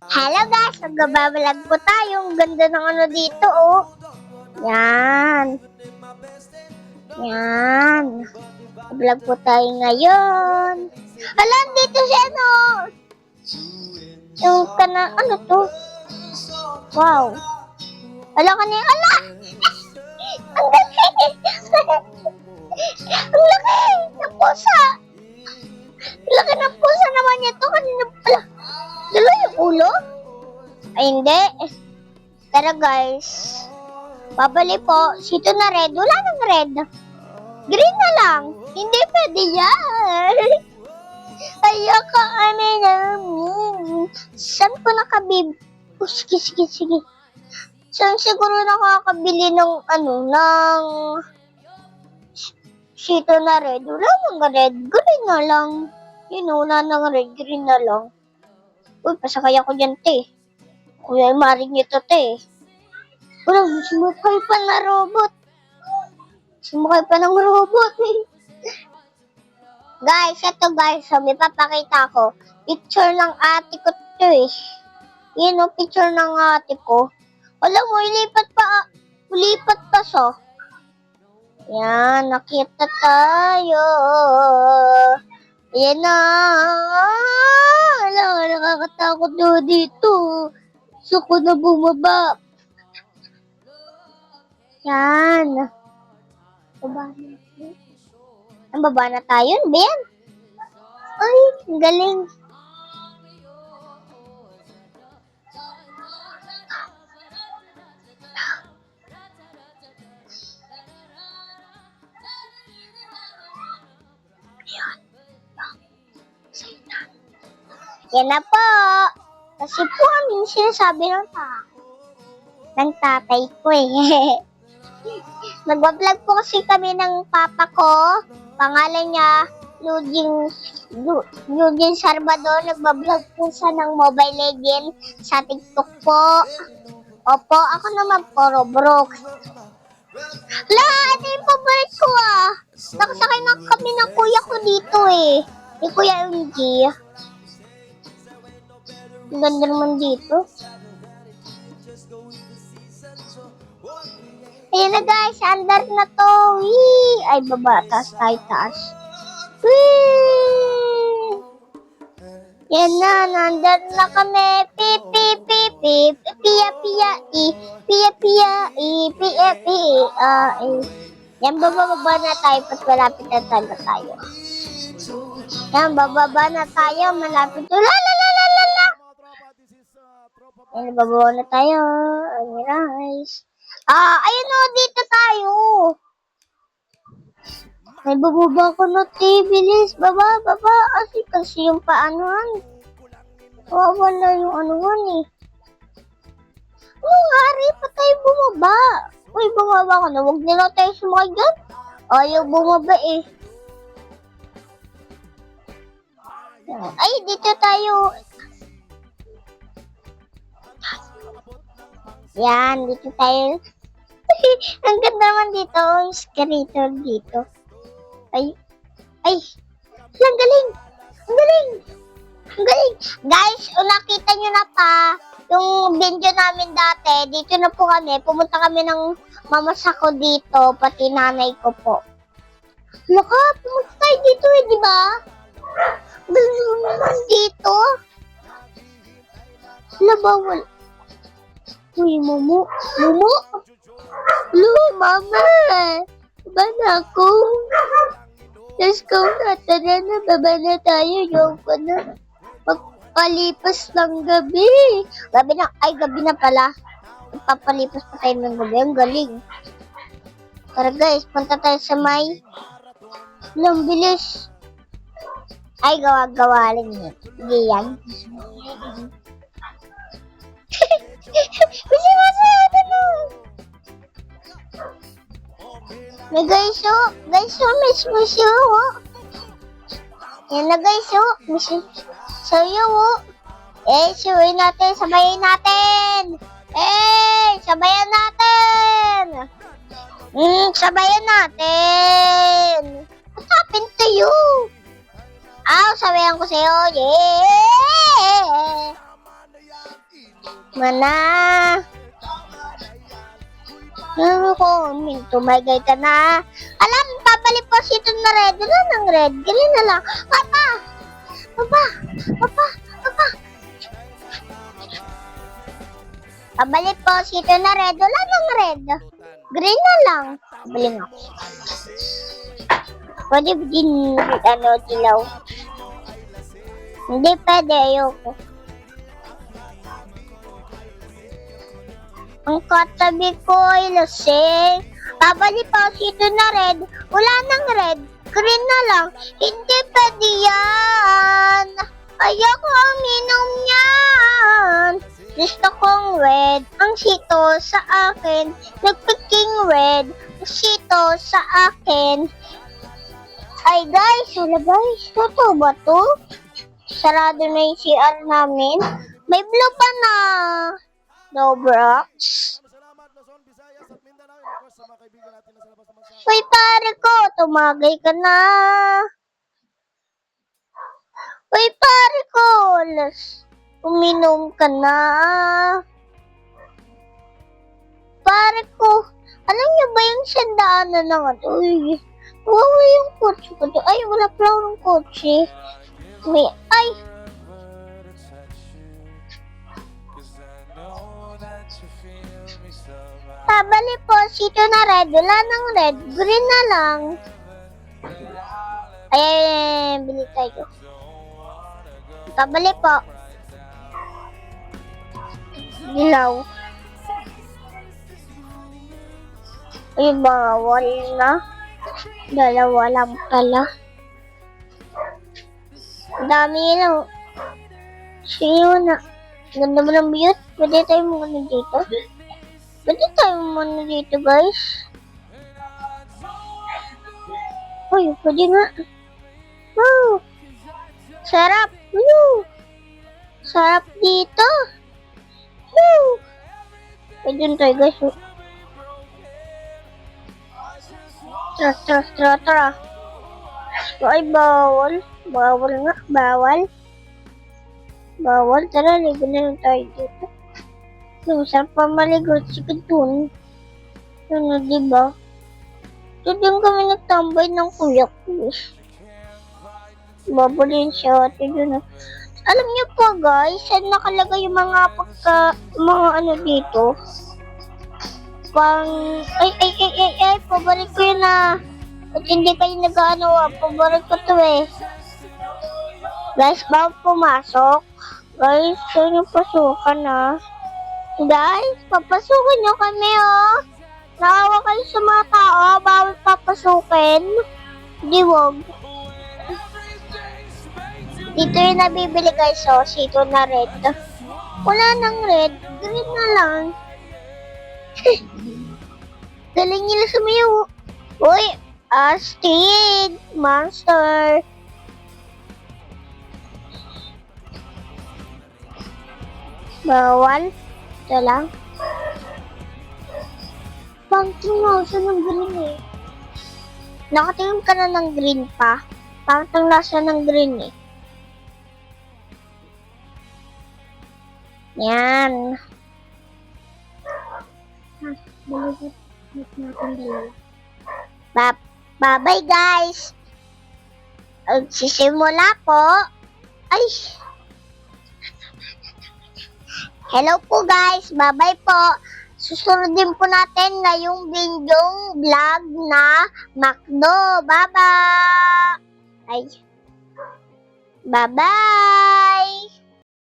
Hello guys, magbabalag po tayo. Ang ganda ng ano dito, oh. Yan. Yan. Vlog po tayo ngayon. Alam, dito siya, no? Yung ano to? Wow. Ala ka niya, ala! Ang laki! Ang laki ng pusa! Ang laki ng pusa naman ito. Kanina pala. Dalo yung ulo? Ay, hindi. Tara guys. Babali po. Sito na red. Wala nang red. Green na lang. Hindi pwede yan. Ayoko kami namin. Saan ko nakabib? Oh, sige. Saan siguro nakakabili ng ng sito na red? Wala nang red. Green na lang. Wala nang red. Green na lang. Uy, pasakay ako dyan, te. Kuya, maring ito, te. Wala, sumakay pa na robot. Sumakay pa ng robot, eh. Guys, ito guys, may papakita ko. Picture ng ate ko to, eh. Yan o, picture ng ate ko. Alam mo, ulipat pa siya. Yan, nakita tayo. Yan na. Nakakatakot na dito. Gusto ko na bumaba. Yan. Baba na. Ang baba na tayo, Ben. Ay, galing. Yan na po. Kasi po ang sinasabi ng tatay ko eh. Nagbablog po kasi kami ng papa ko. Pangalan niya, Eugene Salvador. Nagbablog po siya ng Mobile Legends sa TikTok po. Opo, ako naman po, Roblox. Ito yung paborito ko ah. Nakasakay na kami ng kuya ko dito eh. Yung Kuya MG. Ang ganda naman dito. Ayan na guys, andar na to. Wee! Ay, baba. Taas. Wee! Yan na, nandar na kami. Pip. Yan, bababa na tayo. Pat malapit na tayo. Yan, bababa na tayo. Malapit. La! Yan, bababa na tayo. Ay, guys. Ayun o, dito tayo. May bababa ko na, bilis. Baba. Kasi yung paanohan. Wala yung anuhan eh. Hari pa tayo bumaba. Uy, bumaba ka na. Huwag nila tayo sumakay dyan. Ayaw bumaba eh. Ay, dito tayo. Yan, dito tayo. Ang ganda naman dito. Yung skater dito. Ay. Ang galing. Guys, nakita nyo na pa yung video namin dati. Dito na po kami. Pumunta kami ng mamasa ko dito. Pati nanay ko po. Laka, pumunta tayo dito eh, di ba? Dito. Bawal. Uy, Momo. Hello, Mama. Baba na ako. Let's go na. Tara na, baba na tayo. Yung ko na. Magpalipas ng gabi. Gabi na pala. Magpapalipas pa tayo ng gabi. Ang galing. Tara guys, punta tayo sa may. Lang bilis. Ay, gawa lang yun. Hindi yan. Bisa masaya na. May guys, miss mo siya, oh. Yan na guys, miss sa'yo, oh. Sabayin natin. Sabayan natin. What happened to you? Sabayan ko sa'yo, yeah. Mana. Ano ko, tumagay ka na. Alam, babalik po si ito na red. Wala ng red. Green na lang. Papa! Papa! Papa! Papa! Babalik po si ito na red. Wala ng red. Green na lang. Babalik ako. Pwede din, dilaw. Hindi pwede, ayoko. Ang katabi ko ay lasing. Babalik pa ito na red. Wala nang red. Green na lang. Hindi pwede yan. Ayoko ang minom niyan. Gusto kong red. Ang sito sa akin. Nagpiking red. Ang sito sa akin. Ay guys, wala guys. Totoo ba to? Sarado na yung CR namin. May blue pa na. Roblox. Uy, pare ko, tumagay ka na. Uy, pare ko, uminom ka na. Pare ko, alam niyo ba yung sandaanan ng ano? Uy, wawa yung kotse ko. Ay, wala pala ng kotse. Ay, pabali po, sito na red. Wala ng red. Green na lang. Ay, bili tayo. Pabali po. Dilaw. Ay, bawal na. Dalawa lang pala. Dami lang. Sino na? Ganda mo ng biyot. Pwede tayo muna dito. Pwede tayo muna dito, guys. Uy, pwede nga. Wow. Sarap. Woo. Sarap dito. Woo. Pwede tayo, guys. Tara. Ay, bawal. Bawal nga. Bawal. Tara, ligo na lang tayo dito. Masarap pa maligo si Kadun. Ano, diba? Ito din kami nagtambay ng kuya ko. Babulin siya. Alam niyo po guys, saan nakalagay yung mga mga ano dito? Paborit ko yun na. At hindi kayo nag-ano, paborit ko to eh. Guys, bawal pumasok. Guys, saan yung pasukan ah? Guys, papasukin nyo kami oh. Naawa kayo sa mga tao, bawal papasukin. Di wag. Dito yung nabibili guys oh, sito na red. Wala nang red, green na lang. Galing nila sumayaw. Uy, astig, monster. Bawal. Ito lang. Pangtong nasa ng green eh. Nakatingin ka na ng green pa. Pangtong nasa ng green eh. Yan. Bye-bye guys. Sisimula po. Ay. Hello po guys. Bye-bye po. Susunod din po natin ngayong videong vlog na McDo. Bye-bye. Ay. Bye-bye.